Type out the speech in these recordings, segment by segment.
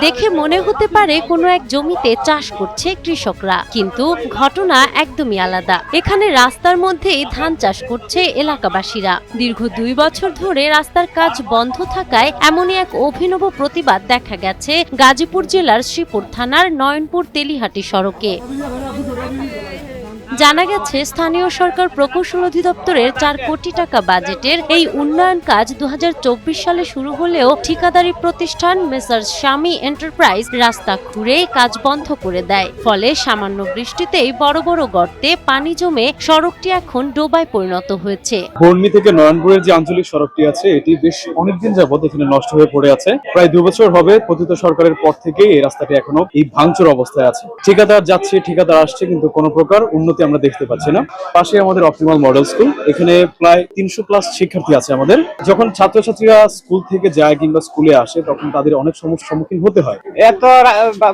দেখে মনে হতে পারে কোনো এক জমিতে চাষ করছে কৃষকরা, কিন্তু ঘটনা একদমই আলাদা। এখানে রাস্তার মধ্যেই ধান চাষ করছে এলাকাবাসীরা। দীর্ঘ 2 বছর ধরে রাস্তার কাজ বন্ধ থাকায় এমনই এক অভিনব প্রতিবাদ দেখা গেছে গাজীপুর জেলার শ্রীপুর থানার নয়নপুর তেলিহাটি সড়কে। জানা গেছে, স্থানীয় সরকার প্রকৌশল অধিদপ্তরের 4 কোটি টাকা বাজেটের এই উন্নয়ন কাজ 2024 সালে শুরু হলেও ঠিকাদারি প্রতিষ্ঠান মেসার্স স্বামী এন্টারপ্রাইজ রাস্তা খুঁড়ে কাজ বন্ধ করে দেয়। ফলে সামান্য বৃষ্টিতেই বড় বড় গর্তে পানি জমে সড়কটি এখন ডোবায় পরিণত হয়েছে। বর্ণি থেকে নয়নপুরের যে আঞ্চলিক সড়কটি আছে, এটি বেশ অনেকদিন যাবত এখানে নষ্ট হয়ে পড়ে আছে। প্রায় 2 বছর হবে পতিত সরকারের পর থেকেই এই রাস্তাটি এখনো এই ভাঙচুর অবস্থায় আছে। ঠিকাদার যাচ্ছে, ঠিকাদার আসছে, কিন্তু কোনো প্রকার উন্নতি আমরা দেখতে পাচ্ছি না। পাশে আমাদের অপটিমাল মডেল স্কুল, এখানে প্রায় 300+ শিক্ষার্থী আছে আমাদের। যখন ছাত্রছাত্রীরা স্কুল থেকে যায় কিংবা স্কুলে আসে, তখন তাদের অনেক সমস্যার সম্মুখীন হতে হয়। এত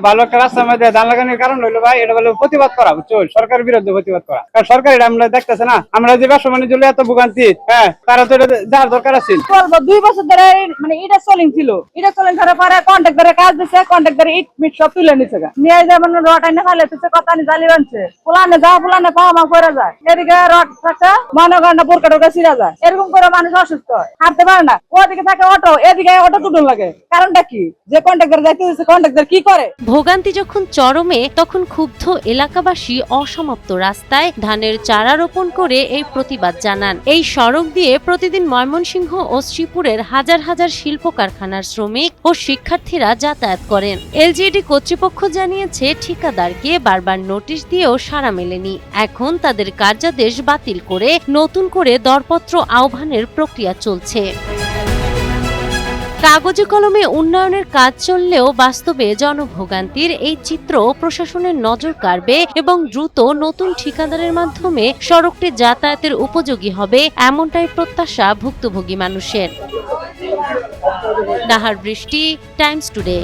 ভালো একটা রাস্তার মধ্যে ধান লাগানোর কারণ হইলো ভাই, এটা বলে প্রতিবাদ করা, বুঝছো, সরকারের বিরুদ্ধে প্রতিবাদ করা। কারণ সরকার এটা আমরা দেখতেছে না, আমরা যে ব্যবসা বাণিজ্য এত ভোগান্তি, তারা তো এটা যার দরকার আছে। 2 বছর ধরে মানে এটা চলিং ছিল, এটা চলিং করার পরে কন্ট্রাক্টরের কাজ দিচ্ছে, কন্ট্রাক্টরে ইট মিট সব তুলে নিচ্ছে, নিয়ে যেমন রড আইনে ফালেছে, কথা নি জালি বানছে, ফুলানে যা ফুলানে পাওয়া মা করে যায়, এদিকে রড থাকা মনে করেন না বোরকা টোকা ছিঁড়া যায়, এরকম করে মানুষ অসুস্থ হয়, হাঁটতে পারে না। ওদিকে থাকে অটো, এদিকে অটো তুটন লাগে। কারণটা কি? যে কন্ট্রাক্টর যাইতে দিচ্ছে, কন্ট্রাক্টর কি করে? ভোগান্তি যখন চরমে, তখন ক্ষুব্ধ এলাকাবাসী অসমাপ্ত রাস্তায় ধানের চারা রোপণ করে এই প্রতিবাদ জানান। এই সড়ক দিয়ে প্রতিদিন ময়মনসিংহ ও শ্রীপুরের হাজার হাজার শিল্প কারখানার শ্রমিক ও শিক্ষার্থীরা যাতায়াত করেন। এলজিইডি কর্তৃপক্ষ জানিয়েছে, ঠিকাদারকে বারবার নোটিশ দিয়েও সাড়া মেলেনি। এখন তাদের কার্যাদেশ বাতিল করে নতুন করে দরপত্র আহ্বানের প্রক্রিয়া চলছে। কাগজে কলমে উন্নয়নের কাজ চললেও বাস্তবে জনভোগান্তির এই চিত্র প্রশাসনের নজর কাড়বে এবং দ্রুত নতুন ঠিকাদারের মাধ্যমে সড়কটি যাতায়াতের উপযোগী হবে, এমনটাই প্রত্যাশা ভুক্তভোগী মানুষের। নাহার বৃষ্টি, টাইমস টুডে।